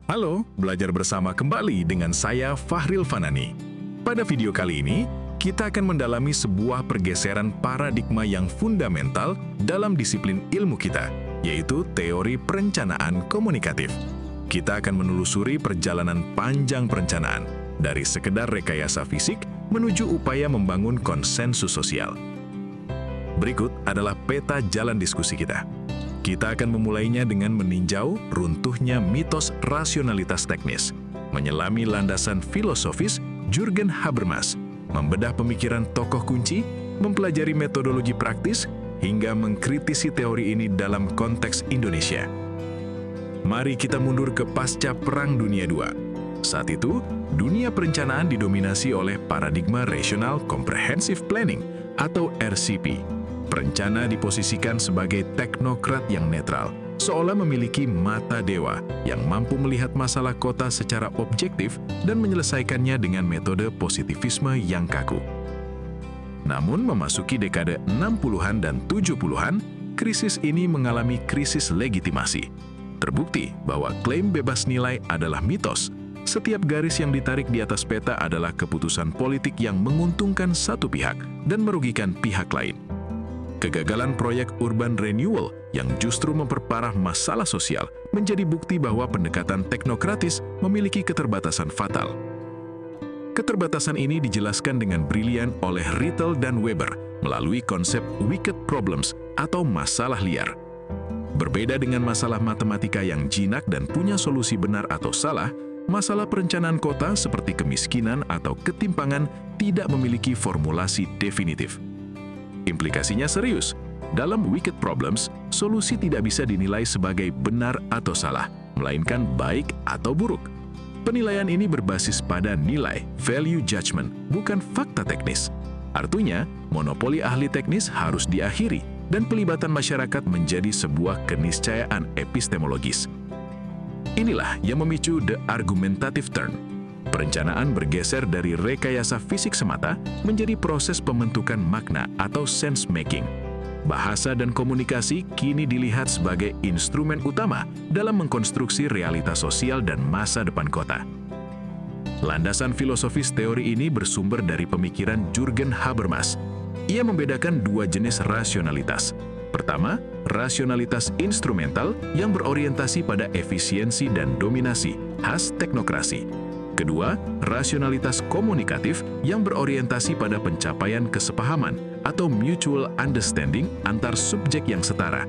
Halo, belajar bersama kembali dengan saya Fahril Fanani. Pada video kali ini, kita akan mendalami sebuah pergeseran paradigma yang fundamental dalam disiplin ilmu kita, yaitu teori perencanaan komunikatif. Kita akan menelusuri perjalanan panjang perencanaan, dari sekedar rekayasa fisik menuju upaya membangun konsensus sosial. Berikut adalah peta jalan diskusi kita. Kita akan memulainya dengan meninjau runtuhnya mitos rasionalitas teknis, menyelami landasan filosofis Jürgen Habermas, membedah pemikiran tokoh kunci, mempelajari metodologi praktis, hingga mengkritisi teori ini dalam konteks Indonesia. Mari kita mundur ke pasca Perang Dunia II. Saat itu, dunia perencanaan didominasi oleh paradigma Rational Comprehensive Planning atau RCP. Perencana diposisikan sebagai teknokrat yang netral, seolah memiliki mata dewa yang mampu melihat masalah kota secara objektif dan menyelesaikannya dengan metode positivisme yang kaku. Namun memasuki dekade 60-an dan 70-an, krisis ini mengalami krisis legitimasi. Terbukti bahwa klaim bebas nilai adalah mitos. Setiap garis yang ditarik di atas peta adalah keputusan politik yang menguntungkan satu pihak dan merugikan pihak lain. Kegagalan proyek urban renewal yang justru memperparah masalah sosial menjadi bukti bahwa pendekatan teknokratis memiliki keterbatasan fatal. Keterbatasan ini dijelaskan dengan brilian oleh Rittel dan Weber melalui konsep wicked problems atau masalah liar. Berbeda dengan masalah matematika yang jinak dan punya solusi benar atau salah, masalah perencanaan kota seperti kemiskinan atau ketimpangan tidak memiliki formulasi definitif. Implikasinya serius. Dalam wicked problems, solusi tidak bisa dinilai sebagai benar atau salah, melainkan baik atau buruk. Penilaian ini berbasis pada nilai, value judgment, bukan fakta teknis. Artinya, monopoli ahli teknis harus diakhiri dan pelibatan masyarakat menjadi sebuah keniscayaan epistemologis. Inilah yang memicu the argumentative turn. Perencanaan bergeser dari rekayasa fisik semata menjadi proses pembentukan makna atau sense-making. Bahasa dan komunikasi kini dilihat sebagai instrumen utama dalam mengkonstruksi realitas sosial dan masa depan kota. Landasan filosofis teori ini bersumber dari pemikiran Jürgen Habermas. Ia membedakan dua jenis rasionalitas. Pertama, rasionalitas instrumental yang berorientasi pada efisiensi dan dominasi, khas teknokrasi. Kedua, rasionalitas komunikatif yang berorientasi pada pencapaian kesepahaman atau mutual understanding antar subjek yang setara.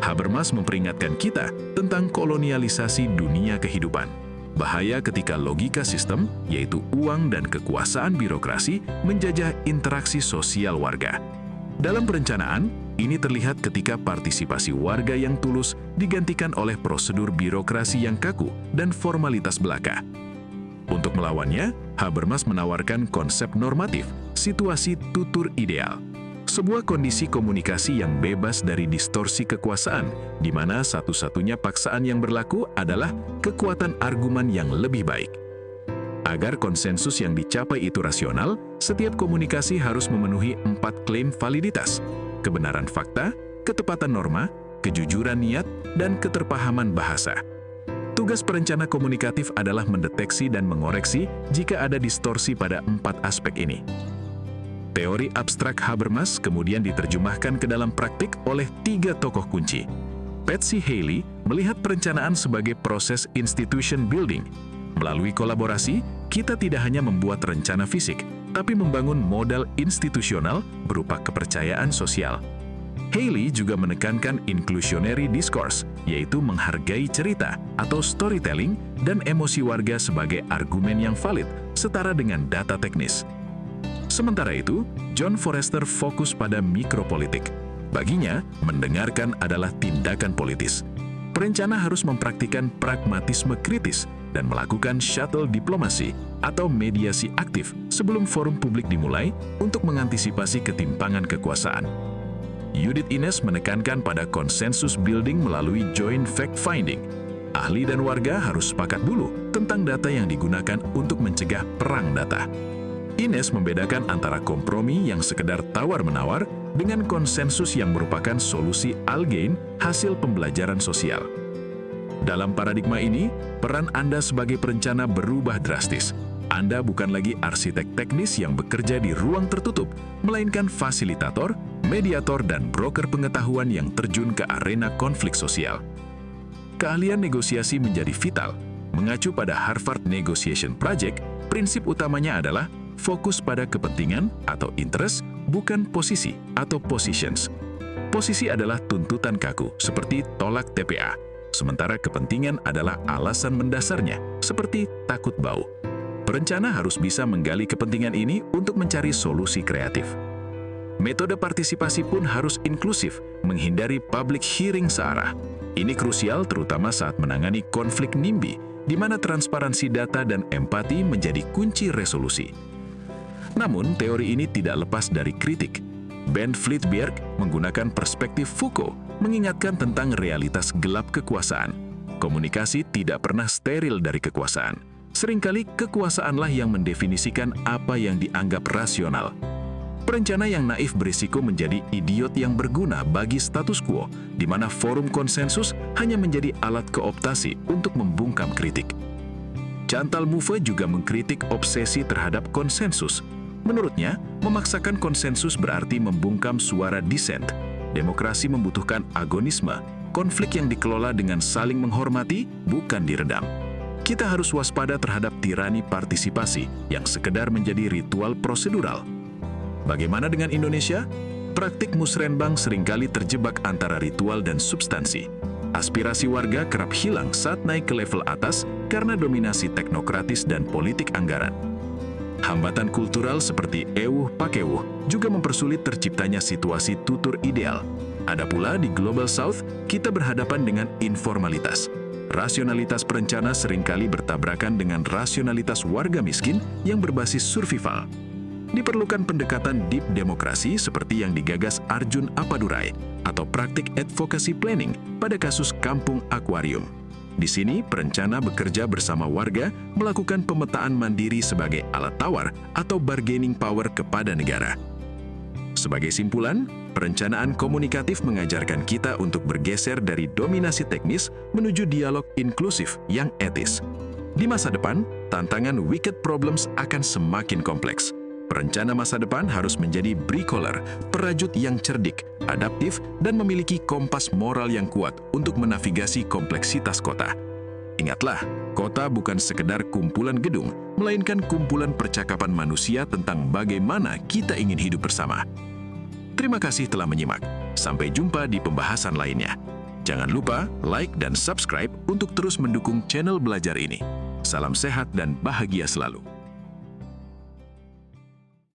Habermas memperingatkan kita tentang kolonialisasi dunia kehidupan. Bahaya ketika logika sistem, yaitu uang dan kekuasaan birokrasi, menjajah interaksi sosial warga. Dalam perencanaan, ini terlihat ketika partisipasi warga yang tulus digantikan oleh prosedur birokrasi yang kaku dan formalitas belaka. Untuk melawannya, Habermas menawarkan konsep normatif, situasi tutur ideal. Sebuah kondisi komunikasi yang bebas dari distorsi kekuasaan, di mana satu-satunya paksaan yang berlaku adalah kekuatan argumen yang lebih baik. Agar konsensus yang dicapai itu rasional, setiap komunikasi harus memenuhi 4 klaim validitas: kebenaran fakta, ketepatan norma, kejujuran niat, dan keterpahaman bahasa. Tugas perencana komunikatif adalah mendeteksi dan mengoreksi jika ada distorsi pada 4 aspek ini. Teori abstrak Habermas kemudian diterjemahkan ke dalam praktik oleh 3 tokoh kunci. Patsy Haley melihat perencanaan sebagai proses institution building. Melalui kolaborasi, kita tidak hanya membuat rencana fisik, tapi membangun modal institusional berupa kepercayaan sosial. Haley juga menekankan inclusionary discourse, yaitu menghargai cerita atau storytelling dan emosi warga sebagai argumen yang valid, setara dengan data teknis. Sementara itu, John Forrester fokus pada mikropolitik. Baginya, mendengarkan adalah tindakan politis. Perencana harus mempraktikkan pragmatisme kritis dan melakukan shuttle diplomasi atau mediasi aktif sebelum forum publik dimulai untuk mengantisipasi ketimpangan kekuasaan. Judith Ines menekankan pada konsensus building melalui joint fact-finding. Ahli dan warga harus sepakat dulu tentang data yang digunakan untuk mencegah perang data. Ines membedakan antara kompromi yang sekedar tawar-menawar dengan konsensus yang merupakan solusi algain hasil pembelajaran sosial. Dalam paradigma ini, peran Anda sebagai perencana berubah drastis. Anda bukan lagi arsitek teknis yang bekerja di ruang tertutup, melainkan fasilitator, mediator, dan broker pengetahuan yang terjun ke arena konflik sosial. Keahlian negosiasi menjadi vital. Mengacu pada Harvard Negotiation Project, prinsip utamanya adalah fokus pada kepentingan atau interest, bukan posisi atau positions. Posisi adalah tuntutan kaku, seperti tolak TPA, sementara kepentingan adalah alasan mendasarnya, seperti takut bau. Perencana harus bisa menggali kepentingan ini untuk mencari solusi kreatif. Metode partisipasi pun harus inklusif, menghindari public hearing searah. Ini krusial terutama saat menangani konflik NIMBY, di mana transparansi data dan empati menjadi kunci resolusi. Namun, teori ini tidak lepas dari kritik. Ben Fleetberg menggunakan perspektif Foucault, mengingatkan tentang realitas gelap kekuasaan. Komunikasi tidak pernah steril dari kekuasaan. Seringkali kekuasaanlah yang mendefinisikan apa yang dianggap rasional. Perencana yang naif berisiko menjadi idiot yang berguna bagi status quo, di mana forum konsensus hanya menjadi alat kooptasi untuk membungkam kritik. Chantal Mouffe juga mengkritik obsesi terhadap konsensus. Menurutnya, memaksakan konsensus berarti membungkam suara dissent. Demokrasi membutuhkan agonisme, konflik yang dikelola dengan saling menghormati, bukan diredam. Kita harus waspada terhadap tirani partisipasi yang sekedar menjadi ritual prosedural. Bagaimana dengan Indonesia? Praktik musrenbang seringkali terjebak antara ritual dan substansi. Aspirasi warga kerap hilang saat naik ke level atas karena dominasi teknokratis dan politik anggaran. Hambatan kultural seperti ewuh pakewuh juga mempersulit terciptanya situasi tutur ideal. Ada pula di Global South, kita berhadapan dengan informalitas. Rasionalitas perencana seringkali bertabrakan dengan rasionalitas warga miskin yang berbasis survival. Diperlukan pendekatan deep demokrasi seperti yang digagas Arjun Appadurai atau praktik advocacy planning pada kasus Kampung Akuarium. Di sini, perencana bekerja bersama warga melakukan pemetaan mandiri sebagai alat tawar atau bargaining power kepada negara. Sebagai simpulan, perencanaan komunikatif mengajarkan kita untuk bergeser dari dominasi teknis menuju dialog inklusif yang etis. Di masa depan, tantangan wicked problems akan semakin kompleks. Perencana masa depan harus menjadi bricklayer, perajut yang cerdik, adaptif, dan memiliki kompas moral yang kuat untuk menavigasi kompleksitas kota. Ingatlah, kota bukan sekedar kumpulan gedung, melainkan kumpulan percakapan manusia tentang bagaimana kita ingin hidup bersama. Terima kasih telah menyimak. Sampai jumpa di pembahasan lainnya. Jangan lupa like dan subscribe untuk terus mendukung channel belajar ini. Salam sehat dan bahagia selalu.